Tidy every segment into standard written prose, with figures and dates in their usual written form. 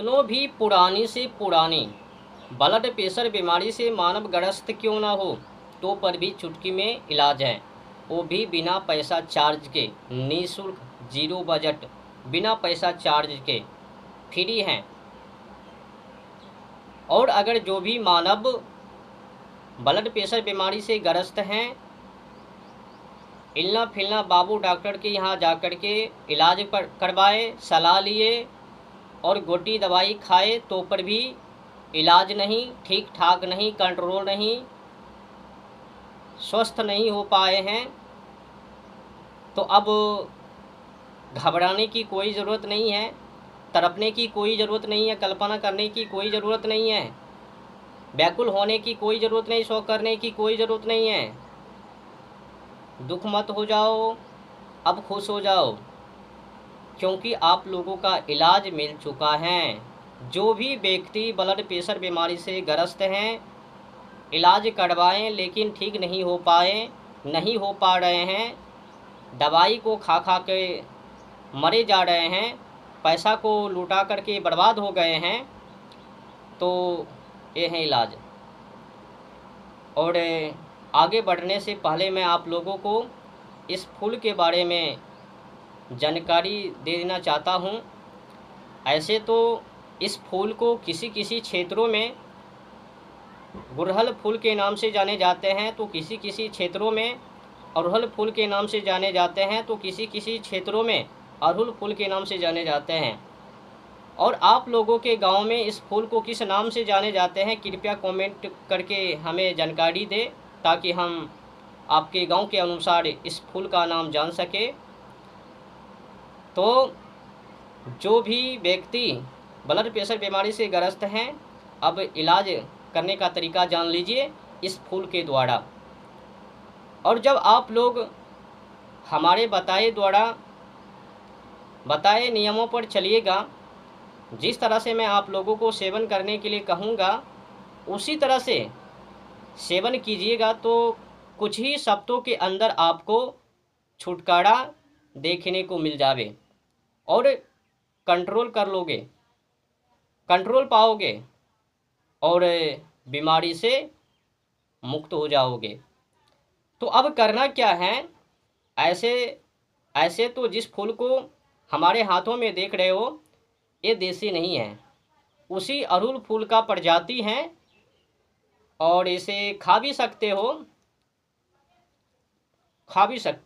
कितनों भी पुरानी से पुरानी ब्लड प्रेशर बीमारी से मानव ग्रस्त क्यों ना हो, तो पर भी चुटकी में इलाज है। वो भी बिना पैसा चार्ज के, निःशुल्क, जीरो बजट, बिना पैसा चार्ज के, फ्री हैं। और अगर जो भी मानव ब्लड प्रेशर बीमारी से ग्रस्त हैं, इलना फिलना बाबू डॉक्टर के यहाँ जा कर के इलाज करवाए, सलाह लिए और गोटी दवाई खाए तो पर भी इलाज नहीं, ठीक ठाक नहीं, कंट्रोल नहीं, स्वस्थ नहीं हो पाए हैं, तो अब घबराने की कोई ज़रूरत नहीं है, तड़पने की कोई ज़रूरत नहीं है, कल्पना करने की कोई ज़रूरत नहीं है, व्याकुल होने की कोई ज़रूरत नहीं, शोक करने की कोई ज़रूरत नहीं है। दुख मत हो जाओ, अब खुश हो जाओ, क्योंकि आप लोगों का इलाज मिल चुका है। जो भी व्यक्ति ब्लड प्रेशर बीमारी से ग्रस्त हैं, इलाज करवाएं लेकिन ठीक नहीं हो पाए, नहीं हो पा रहे हैं, दवाई को खा खा के मरे जा रहे हैं, पैसा को लुटा करके बर्बाद हो गए हैं, तो ये है इलाज। और आगे बढ़ने से पहले मैं आप लोगों को इस फूल के बारे में जानकारी दे देना चाहता हूँ। ऐसे तो इस फूल को किसी किसी क्षेत्रों में गुड़हल फूल के नाम से जाने जाते हैं, तो किसी किसी क्षेत्रों में अड़हुल फूल के नाम से जाने जाते हैं, तो किसी किसी क्षेत्रों में अड़हुल फूल के नाम से जाने जाते हैं। और आप लोगों के गांव में इस फूल को किस नाम से जाने जाते हैं, कृपया कमेंट करके हमें जानकारी दें, ताकि हम आपके गांव के अनुसार इस फूल का नाम जान सके। तो जो भी व्यक्ति ब्लड प्रेशर बीमारी से ग्रस्त हैं, अब इलाज करने का तरीका जान लीजिए इस फूल के द्वारा। और जब आप लोग हमारे बताए नियमों पर चलिएगा, जिस तरह से मैं आप लोगों को सेवन करने के लिए कहूँगा उसी तरह से सेवन कीजिएगा, तो कुछ ही हफ्तों के अंदर आपको छुटकारा देखने को मिल जावे और कंट्रोल कर लोगे, कंट्रोल पाओगे और बीमारी से मुक्त हो जाओगे। तो अब करना क्या है, ऐसे तो जिस फूल को हमारे हाथों में देख रहे हो, ये देसी नहीं है, उसी अड़हुल फूल का प्रजाति है और इसे खा भी सकते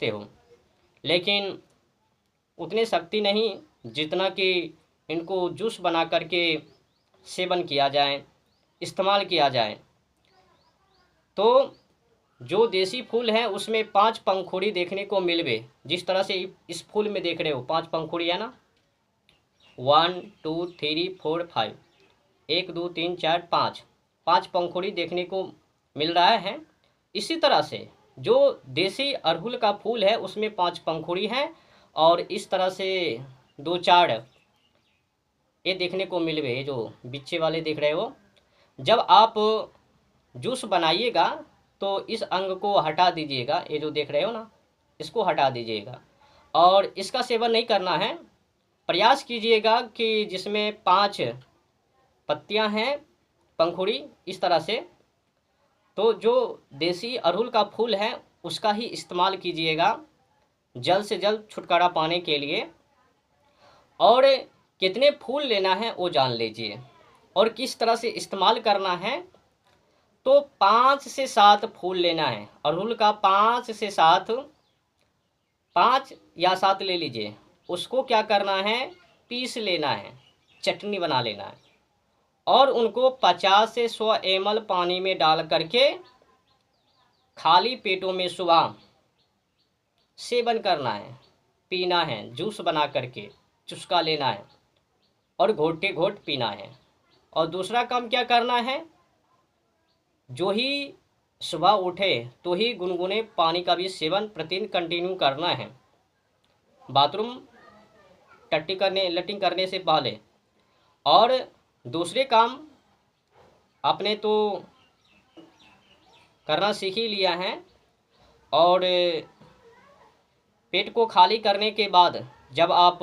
हो, लेकिन उतनी शक्ति नहीं जितना कि इनको जूस बना करके सेवन किया जाए, इस्तेमाल किया जाए। तो जो देसी फूल है उसमें 5 पंखुड़ी देखने को मिलवे, जिस तरह से इस फूल में देख रहे हो 5 पंखुड़ी है ना, 1 2 3 4 5, 1 2 3 4 5 पंखुड़ी देखने को मिल रहा है। इसी तरह से जो देसी अड़हुल का फूल है उसमें 5 पंखुड़ी हैं और इस तरह से 2-4 ये देखने को मिलवे, जो बिच्छे वाले देख रहे हो। जब आप जूस बनाइएगा तो इस अंग को हटा दीजिएगा, ये जो देख रहे हो ना, इसको हटा दीजिएगा और इसका सेवन नहीं करना है। प्रयास कीजिएगा कि जिसमें 5 पत्तियां हैं, पंखुड़ी इस तरह से, तो जो देसी अड़हुल का फूल है उसका ही इस्तेमाल कीजिएगा जल्द से जल्द छुटकारा पाने के लिए। और कितने फूल लेना है वो जान लीजिए और किस तरह से इस्तेमाल करना है। तो 5 से 7 फूल लेना है अड़हुल का, 5 से 7, 5 या 7 ले लीजिए। उसको क्या करना है, पीस लेना है, चटनी बना लेना है और उनको 50 से 100 ml पानी में डाल करके खाली पेटों में सुबह सेवन करना है, पीना है, जूस बना करके चुस्का लेना है और घोटे घोट पीना है। और दूसरा काम क्या करना है, जो ही सुबह उठे तो ही गुनगुने पानी का भी सेवन प्रतिदिन कंटिन्यू करना है, बाथरूम लैट्रिन करने से पहले। और दूसरे काम आपने तो करना सीख ही लिया है। और पेट को खाली करने के बाद जब आप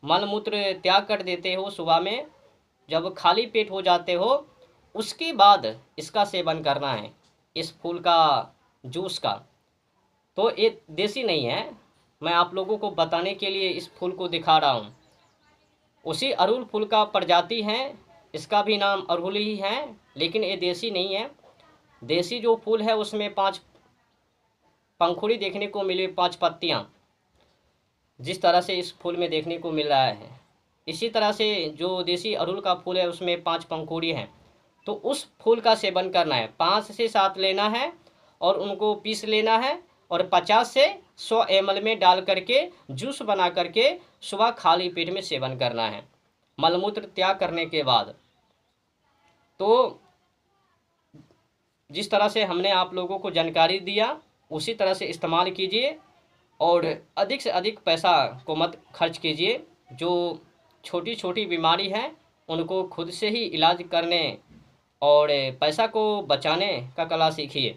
मल मूत्र त्याग कर देते हो सुबह में, जब खाली पेट हो जाते हो उसके बाद इसका सेवन करना है, इस फूल का जूस का। तो ये देसी नहीं है, मैं आप लोगों को बताने के लिए इस फूल को दिखा रहा हूँ। उसी अड़हुल फूल का प्रजाति है, इसका भी नाम अड़हुल ही है, लेकिन ये देसी नहीं है। देसी जो फूल है उसमें 5 पंखुड़ी देखने को मिले, 5 पत्तियाँ, जिस तरह से इस फूल में देखने को मिल रहा है। इसी तरह से जो देसी अड़हुल का फूल है उसमें 5 पंखुड़ी हैं। तो उस फूल का सेवन करना है, 5 से 7 लेना है और उनको पीस लेना है और 50 से 100 ml में डाल करके जूस बना करके सुबह खाली पेट में सेवन करना है, मलमूत्र त्याग करने के बाद। तो जिस तरह से हमने आप लोगों को जानकारी दिया उसी तरह से इस्तेमाल कीजिए और अधिक से अधिक पैसा को मत खर्च कीजिए। जो छोटी छोटी बीमारी है उनको खुद से ही इलाज करने और पैसा को बचाने का कला सीखिए।